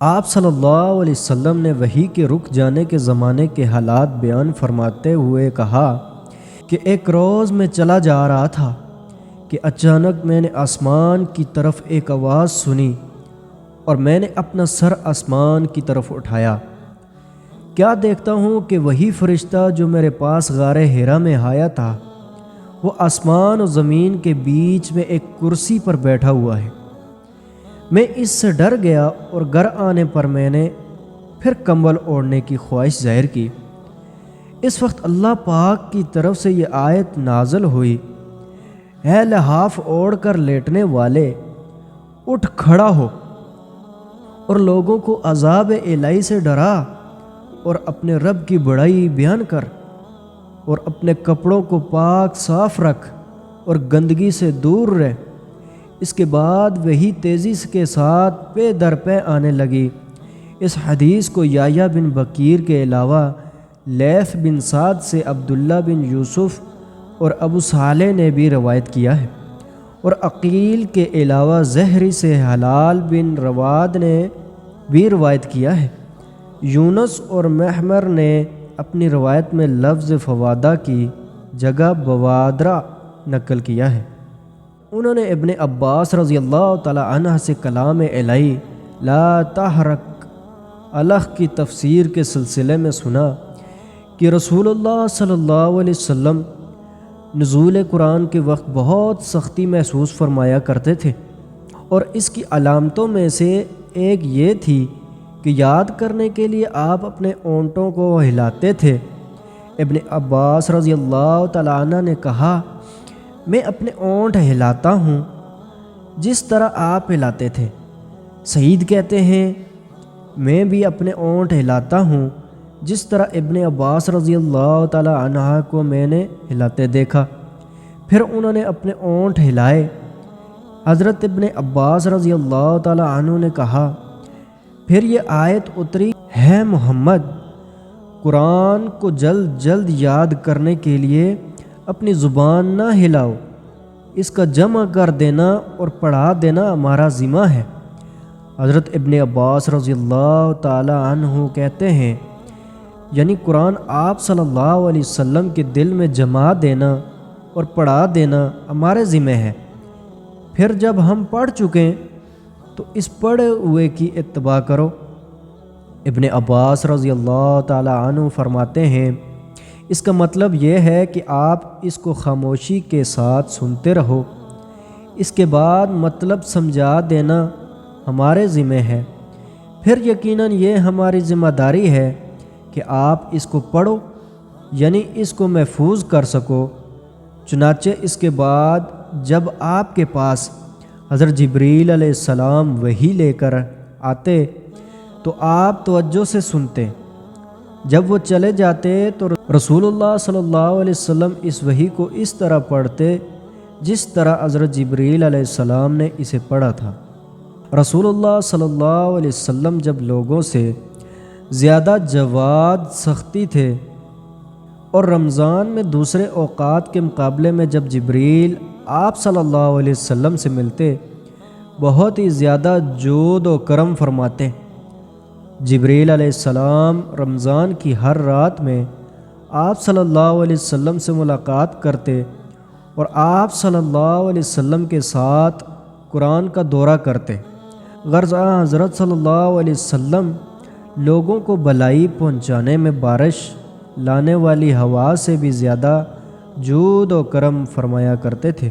آپ صلی اللہ علیہ وسلم نے وحی کے رک جانے کے زمانے کے حالات بیان فرماتے ہوئے کہا کہ ایک روز میں چلا جا رہا تھا کہ اچانک میں نے آسمان کی طرف ایک آواز سنی اور میں نے اپنا سر آسمان کی طرف اٹھایا۔ کیا دیکھتا ہوں کہ وہی فرشتہ جو میرے پاس غار حرا میں آیا تھا وہ آسمان و زمین کے بیچ میں ایک کرسی پر بیٹھا ہوا ہے۔ میں اس سے ڈر گیا اور گھر آنے پر میں نے پھر کمبل اوڑھنے کی خواہش ظاہر کی۔ اس وقت اللہ پاک کی طرف سے یہ آیت نازل ہوئی، اے لحاف اوڑھ کر لیٹنے والے، اٹھ کھڑا ہو اور لوگوں کو عذاب الہی سے ڈرا اور اپنے رب کی بڑائی بیان کر اور اپنے کپڑوں کو پاک صاف رکھ اور گندگی سے دور رہ۔ اس کے بعد وہی تیزی کے ساتھ پے در پے آنے لگی۔ اس حدیث کو یحییٰ بن بکیر کے علاوہ لیث بن سعد سے عبداللہ بن یوسف اور ابو صالح نے بھی روایت کیا ہے، اور عقیل کے علاوہ زہری سے حلال بن رواد نے بھی روایت کیا ہے۔ یونس اور محمر نے اپنی روایت میں لفظ فوادہ کی جگہ بوادرہ نقل کیا ہے۔ انہوں نے ابن عباس رضی اللہ تعالی عنہ سے کلام الہی لا تحرک الہ کی تفسیر کے سلسلے میں سنا کہ رسول اللہ صلی اللہ علیہ وسلم نزول قرآن کے وقت بہت سختی محسوس فرمایا کرتے تھے، اور اس کی علامتوں میں سے ایک یہ تھی کہ یاد کرنے کے لیے آپ اپنے اونٹوں کو ہلاتے تھے۔ ابن عباس رضی اللہ تعالی عنہ نے کہا، میں اپنے اونٹ ہلاتا ہوں جس طرح آپ ہلاتے تھے۔ سعید کہتے ہیں، میں بھی اپنے اونٹ ہلاتا ہوں جس طرح ابن عباس رضی اللہ تعالی عنہ کو میں نے ہلاتے دیکھا۔ پھر انہوں نے اپنے اونٹ ہلائے۔ حضرت ابن عباس رضی اللہ تعالی عنہ نے کہا، پھر یہ آیت اتری ہے، محمد قرآن کو جلد جلد یاد کرنے کے لیے اپنی زبان نہ ہلاؤ، اس کا جمع کر دینا اور پڑھا دینا ہمارا ذمہ ہے۔ حضرت ابن عباس رضی اللہ تعالی عنہ کہتے ہیں، یعنی قرآن آپ صلی اللہ علیہ وسلم کے دل میں جما دینا اور پڑھا دینا ہمارے ذمہ ہے۔ پھر جب ہم پڑھ چکیں تو اس پڑھے ہوئے کی اتباع کرو۔ ابن عباس رضی اللہ تعالی عنہ فرماتے ہیں، اس کا مطلب یہ ہے کہ آپ اس کو خاموشی کے ساتھ سنتے رہو، اس کے بعد مطلب سمجھا دینا ہمارے ذمہ ہے۔ پھر یقیناً یہ ہماری ذمہ داری ہے کہ آپ اس کو پڑھو، یعنی اس کو محفوظ کر سکو۔ چنانچہ اس کے بعد جب آپ کے پاس حضرت جبریل علیہ السلام وحی لے کر آتے تو آپ توجہ سے سنتے۔ جب وہ چلے جاتے تو رسول اللہ صلی اللہ علیہ وسلم اس وحی کو اس طرح پڑھتے جس طرح حضرت جبریل علیہ السلام نے اسے پڑھا تھا۔ رسول اللہ صلی اللہ علیہ وسلم جب لوگوں سے زیادہ جواد سختی تھے، اور رمضان میں دوسرے اوقات کے مقابلے میں جب جبریل آپ صلی اللہ علیہ وسلم سے ملتے بہت ہی زیادہ جود و کرم فرماتے۔ جبریل علیہ السلام رمضان کی ہر رات میں آپ صلی اللہ علیہ وسلم سے ملاقات کرتے اور آپ صلی اللہ علیہ وسلم کے ساتھ قرآن کا دورہ کرتے۔ غرض حضرت صلی اللہ علیہ وسلم لوگوں کو بھلائی پہنچانے میں بارش لانے والی ہوا سے بھی زیادہ جود و کرم فرمایا کرتے تھے۔